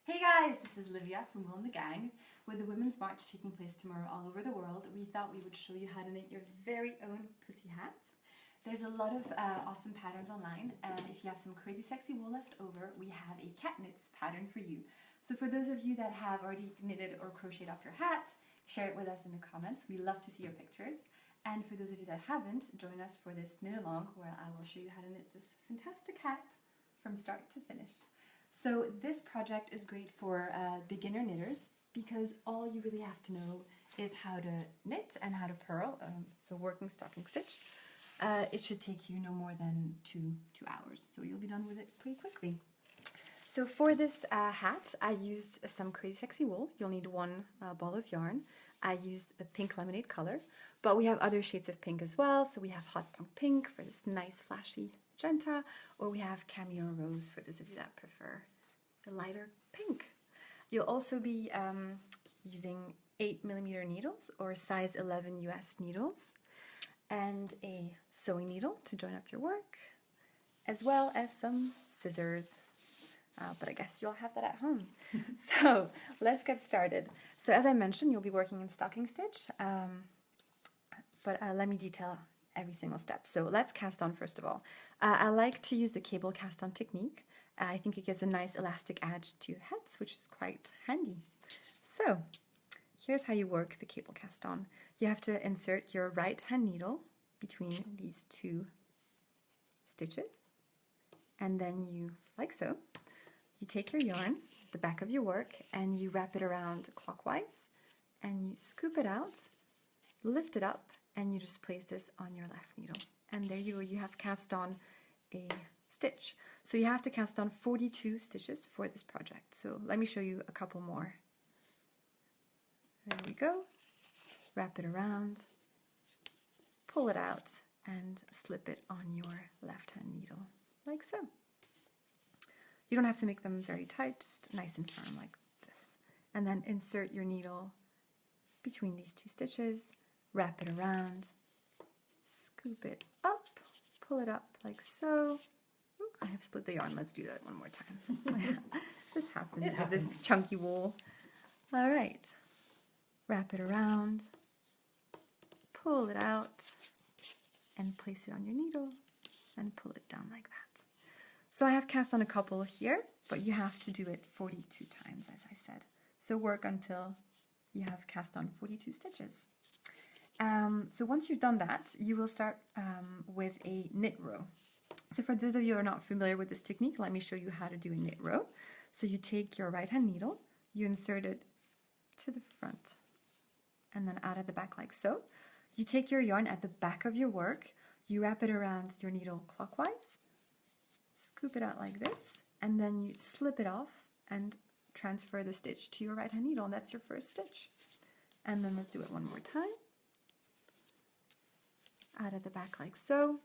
Hey guys, this is Livia from Wool and the Gang. With the Women's March taking place tomorrow all over the world, we thought we would show you how to knit your very own pussy hat. There's a lot of awesome patterns online, and if you have some crazy sexy wool left over, we have a cat knits pattern for you. So for those of you that have already knitted or crocheted up your hat, share it with us in the comments. We love to see your pictures. And for those of you that haven't, join us for this knit along where I will show you how to knit this fantastic hat from start to finish. So this project is great for beginner knitters because all you really have to know is how to knit and how to purl, so working stocking stitch. It should take you no more than two hours, so you'll be done with it pretty quickly. So for this hat, I used some crazy sexy wool. You'll need one ball of yarn. I used the pink lemonade color, but we have other shades of pink as well. So we have hot pink for this nice flashy magenta, or we have cameo rose for those of you that prefer the lighter pink. You'll also be using 8mm needles or size 11 US needles, and a sewing needle to join up your work, as well as some scissors. But I guess you'll have that at home. So let's get started. So as I mentioned, you'll be working in stocking stitch, but let me detail every single step. So let's cast on first of all. I like to use the cable cast on technique. I think it gives a nice elastic edge to hats, which is quite handy. So here's how you work the cable cast on. You have to insert your right hand needle between these two stitches, and then you, like so, you take your yarn, the back of your work, and you wrap it around clockwise, and you scoop it out, lift it up, and you just place this on your left needle. And there you go, you have cast on a stitch. So you have to cast on 42 stitches for this project. So let me show you a couple more. There we go. Wrap it around, pull it out, and slip it on your left hand needle, like so. You don't have to make them very tight, just nice and firm like this. And then insert your needle between these two stitches, wrap it around, scoop it up, pull it up like so. Ooh, I have split the yarn. Let's do that one more time. So, yeah, this happens with this chunky wool. All right. Wrap it around, pull it out, and place it on your needle, and pull it down like that. So I have cast on a couple here, but you have to do it 42 times, as I said. So work until you have cast on 42 stitches. So once you've done that, you will start with a knit row. So for those of you who are not familiar with this technique, let me show you how to do a knit row. So you take your right hand needle, you insert it to the front, and then out at the back like so. You take your yarn at the back of your work, you wrap it around your needle clockwise, scoop it out like this, and then you slip it off and transfer the stitch to your right hand needle, and that's your first stitch. And then let's do it one more time. Out at the back like so,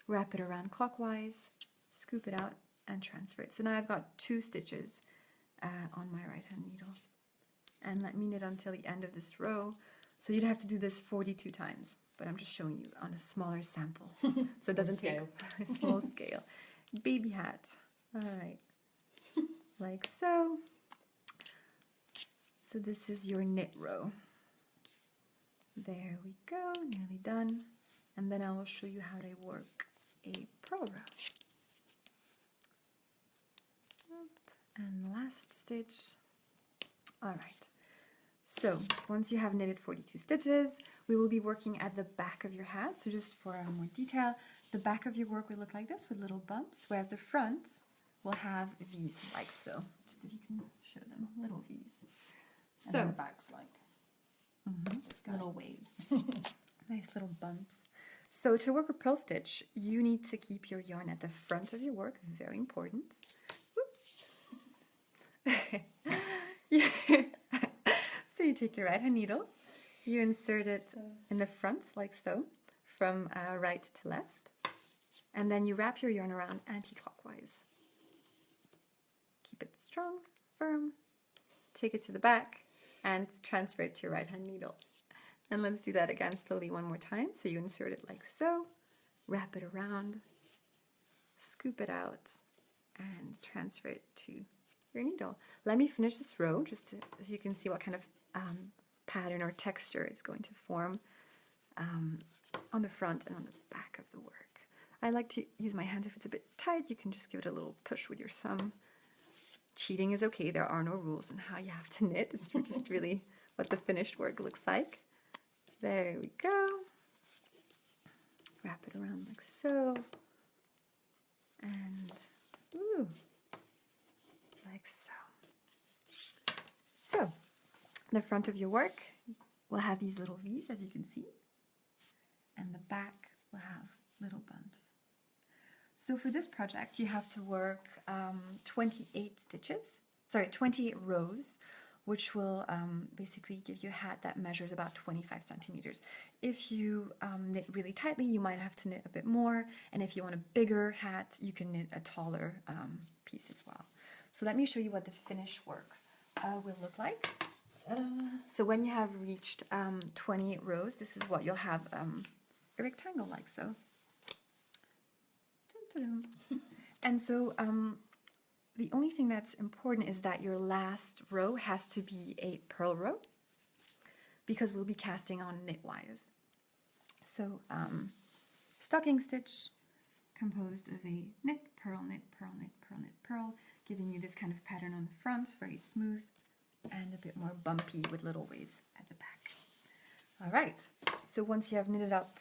wrap it around clockwise, scoop it out, and transfer it. So now I've got 2 stitches on my right hand needle. And let me knit until the end of this row. So you'd have to do this 42 times, but I'm just showing you on a smaller sample. So it doesn't take a small scale. Baby hat. All right. Like so. So this is your knit row. There we go, nearly done. And then I will show you how to work a purl row. And last stitch. All right. So once you have knitted 42 stitches, we will be working at the back of your hat. So just for more detail, the back of your work will look like this with little bumps, whereas the front will have V's like so. Just if you can show them, little V's. And so the back's like little waves. Nice little bumps. So to work a Purl stitch, you need to keep your yarn at the front of your work, very important. So you take your right hand needle, you insert it in the front like so, from right to left, and then you wrap your yarn around anti-clockwise. Keep it strong, firm, take it to the back, and transfer it to your right hand needle. And let's do that again slowly one more time. So you insert it like so, wrap it around, scoop it out, and transfer it to your needle. Let me finish this row just so you can see what kind of pattern or texture it's going to form on the front and on the back of the work. I like to use my hands. If it's a bit tight, you can just give it a little push with your thumb. Cheating is okay. There are no rules on how you have to knit. It's just really what the finished work looks like. There we go. Wrap it around like so. And ooh, like so. So, the front of your work will have these little V's, as you can see. And the back will have little bumps. So for this project, you have to work 28 stitches, sorry, 28 rows, which will basically give you a hat that measures about 25 centimeters. If you knit really tightly, you might have to knit a bit more, and if you want a bigger hat, you can knit a taller piece as well. So let me show you what the finished work will look like. So when you have reached 28 rows, this is what you'll have a rectangle like so. And so the only thing that's important is that your last row has to be a purl row, because we'll be casting on knitwise. So stocking stitch composed of a knit, purl, knit, purl, knit, purl, knit, purl, giving you this kind of pattern on the front, very smooth, and a bit more bumpy with little waves at the back. All right, so once you have knitted up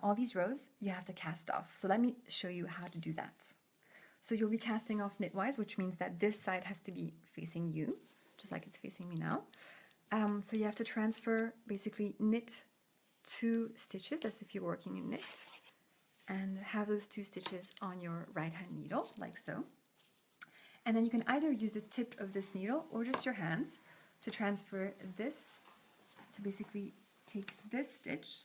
all these rows, you have to cast off. So let me show you how to do that. So you'll be casting off knitwise, which means that this side has to be facing you, just like it's facing me now. So you have to transfer, basically knit 2 stitches, as if you're working in knit, and have those 2 stitches on your right hand needle, like so. And then you can either use the tip of this needle or just your hands to transfer this, to basically take this stitch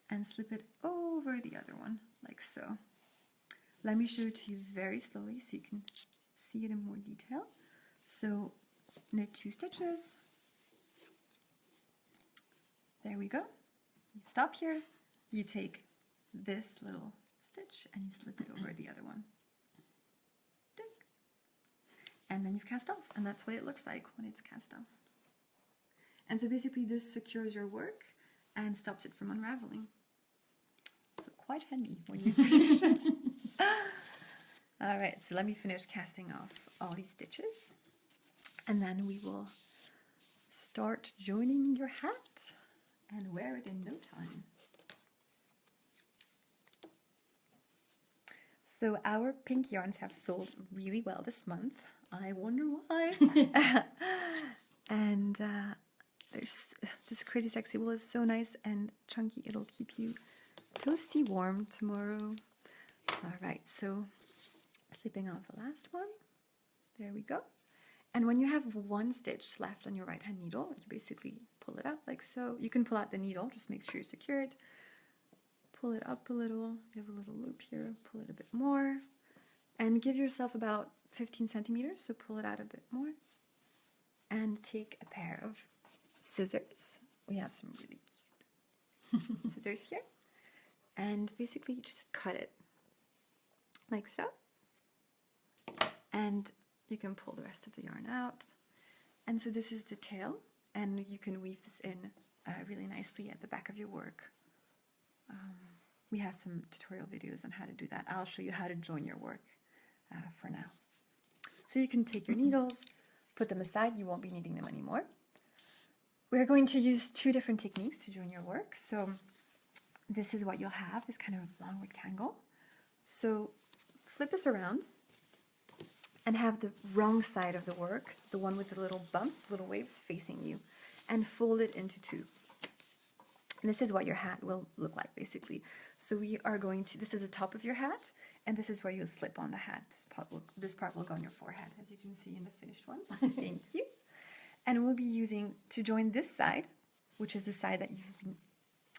and slip it over the other one, like so. Let me show it to you very slowly so you can see it in more detail. So knit 2 stitches. There we go. You stop here, you take this little stitch and you slip it over the other one. And then you've cast off, and that's what it looks like when it's cast off. And so basically this secures your work and stops it from unraveling. So quite handy when you finish. All right, so let me finish casting off all these stitches, and then we will start joining your hat and wear it in no time. So our pink yarns have sold really well this month. I wonder why. And there's this crazy sexy wool is so nice and chunky. It'll keep you toasty warm tomorrow. All right, so slipping off the last one. There we go. And when you have 1 stitch left on your right hand needle, you basically pull it out like so. You can pull out the needle, just make sure you secure it. Pull it up a little, you have a little loop here, pull it a bit more, and give yourself about 15 centimeters, so pull it out a bit more. And take a pair of scissors. We have some really cute scissors here. And basically just cut it like so. And you can pull the rest of the yarn out. And so this is the tail, and you can weave this in really nicely at the back of your work. We have some tutorial videos on how to do that. I'll show you how to join your work for now. So you can take your needles, put them aside, you won't be needing them anymore. We're going to use 2 different techniques to join your work. So this is what you'll have, this kind of long rectangle. So flip this around and have the wrong side of the work, the one with the little bumps, the little waves facing you, and fold it into 2. And this is what your hat will look like, basically. So we are going to, this is the top of your hat, and this is where you'll slip on the hat. This part will go on your forehead, as you can see in the finished one. Thank you. And we'll be using, to join this side, which is the side that you've been,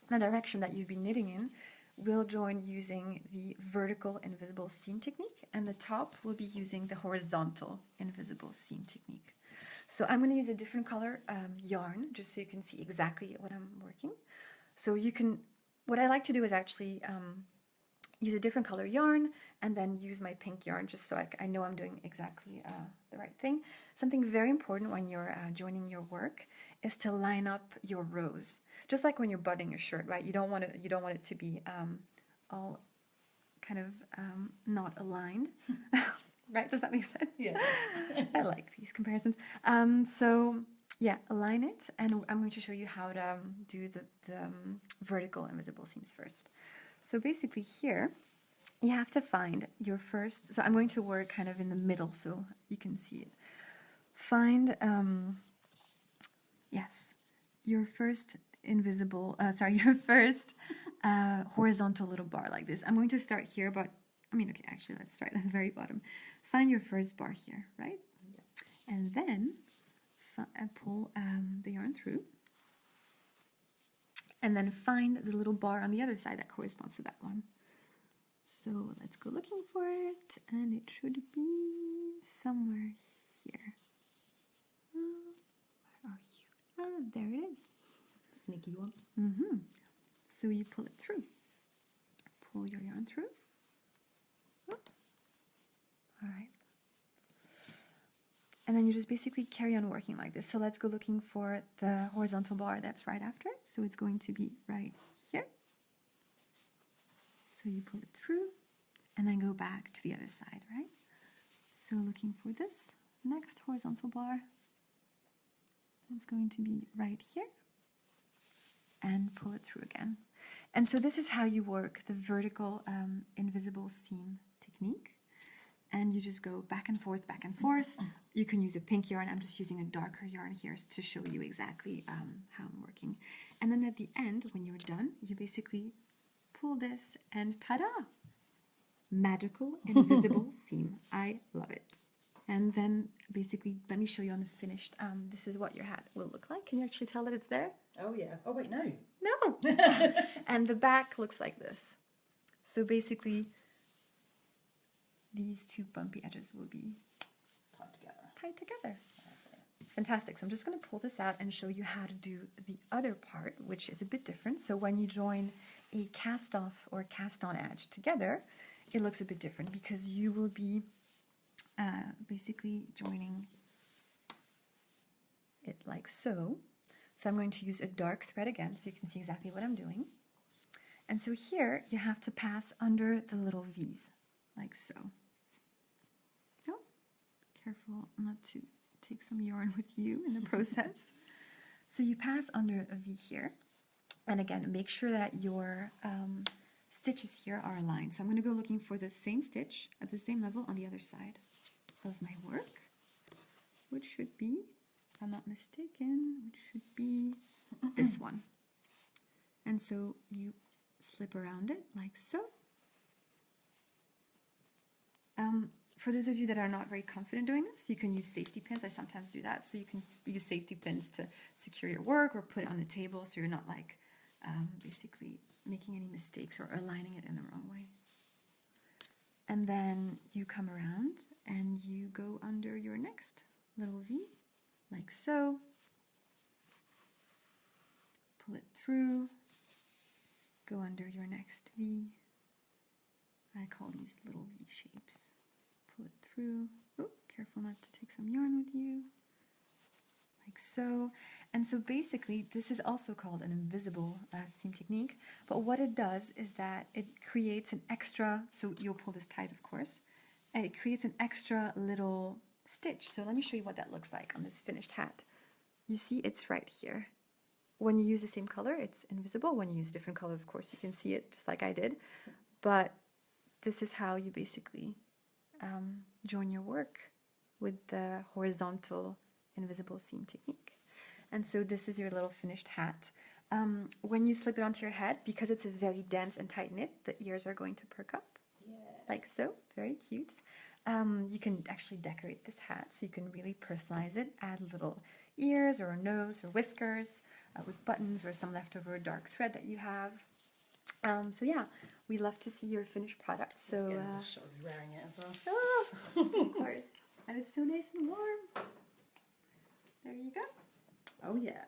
the direction that you've been knitting in, we'll join using the vertical invisible seam technique, and the top will be using the horizontal invisible seam technique. So I'm going to use a different color yarn, just so you can see exactly what I'm working. So you can, what I like to do is actually use a different color yarn, and then use my pink yarn just so I know I'm doing exactly the right thing. Something very important when you're joining your work is to line up your rows, just like when you're buttoning your shirt, right? You don't want it to be all kind of not aligned, right? Does that make sense? Yes. I like these comparisons. So yeah, align it, and I'm going to show you how to do the vertical invisible seams first. So basically here, you have to find your first, so I'm going to work kind of in the middle so you can see it. Find, yes, your first your first horizontal little bar like this. I'm going to start here, but, okay, actually, let's start at the very bottom. Find your first bar here, right? Yeah. And then pull the yarn through. And then find the little bar on the other side that corresponds to that one. So let's go looking for it, and it should be somewhere here. Where are you? Ah, there it is. Sneaky one. So you pull it through. Pull your yarn through. Oh. All right. And then you just basically carry on working like this. So let's go looking for the horizontal bar that's right after it. So it's going to be right here. So you pull it through and then go back to the other side, right? So looking for this next horizontal bar. It's going to be right here. And pull it through again. And so this is how you work the vertical invisible seam technique. And you just go back and forth, back and forth. You can use a pink yarn. I'm just using a darker yarn here to show you exactly how I'm working. And then at the end, when you're done, you basically pull this and ta-da! Magical invisible seam. I love it. And then basically, let me show you on the finished. This is what your hat will look like. Can you actually tell that it's there? Oh yeah. Oh wait, no. No! And the back looks like this. So basically, these two bumpy edges will be tied together. Fantastic. So I'm just going to pull this out and show you how to do the other part, which is a bit different. So when you join a cast off or cast on edge together, it looks a bit different because you will be basically joining it like so. So I'm going to use a dark thread again so you can see exactly what I'm doing. And so here you have to pass under the little V's, like so. Oh, careful not to take some yarn with you in the process. So you pass under a V here. And again, make sure that your stitches here are aligned. So I'm going to go looking for the same stitch at the same level on the other side of my work, which should be, if I'm not mistaken, which should be this one. And so you slip around it like so. For those of you that are not very confident doing this, you can use safety pins. I sometimes do that. So you can use safety pins to secure your work or put it on the table so you're not like basically making any mistakes or aligning it in the wrong way. And then you come around and you go under your next little V, like so. Pull it through, go under your next V. I call these little V shapes. Pull it through. Oh, careful not to take some yarn with you. Like so. And so basically, this is also called an invisible seam technique. But what it does is that it creates an extra, so you'll pull this tight, of course, and it creates an extra little stitch. So let me show you what that looks like on this finished hat. You see, it's right here. When you use the same color, it's invisible. When you use a different color, of course, you can see it just like I did. But this is how you basically join your work with the horizontal invisible seam technique. And so this is your little finished hat. When you slip it onto your head, because it's a very dense and tight knit, the ears are going to perk up, like so. Very cute. You can actually decorate this hat, so you can really personalize it, add little ears or a nose or whiskers with buttons or some leftover dark thread that you have. So yeah, we love to see your finished product. So Let's get a shot of you wearing it as well. Oh, of course. And it's so nice and warm. There you go. Oh yeah.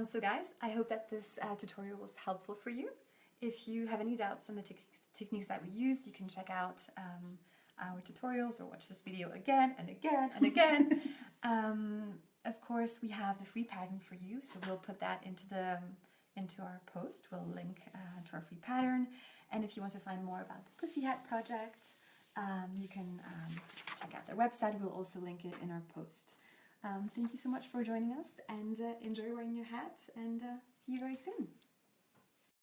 So guys, I hope that this tutorial was helpful for you. If you have any doubts on the techniques that we used, you can check out our tutorials or watch this video again and again and again. Of course, we have the free pattern for you, so we'll put that into our post. We'll link to our free pattern, and if you want to find more about the PussyHat Project, you can just check out their website. We'll also link it in our post. Thank you so much for joining us, and enjoy wearing your hat, and see you very soon.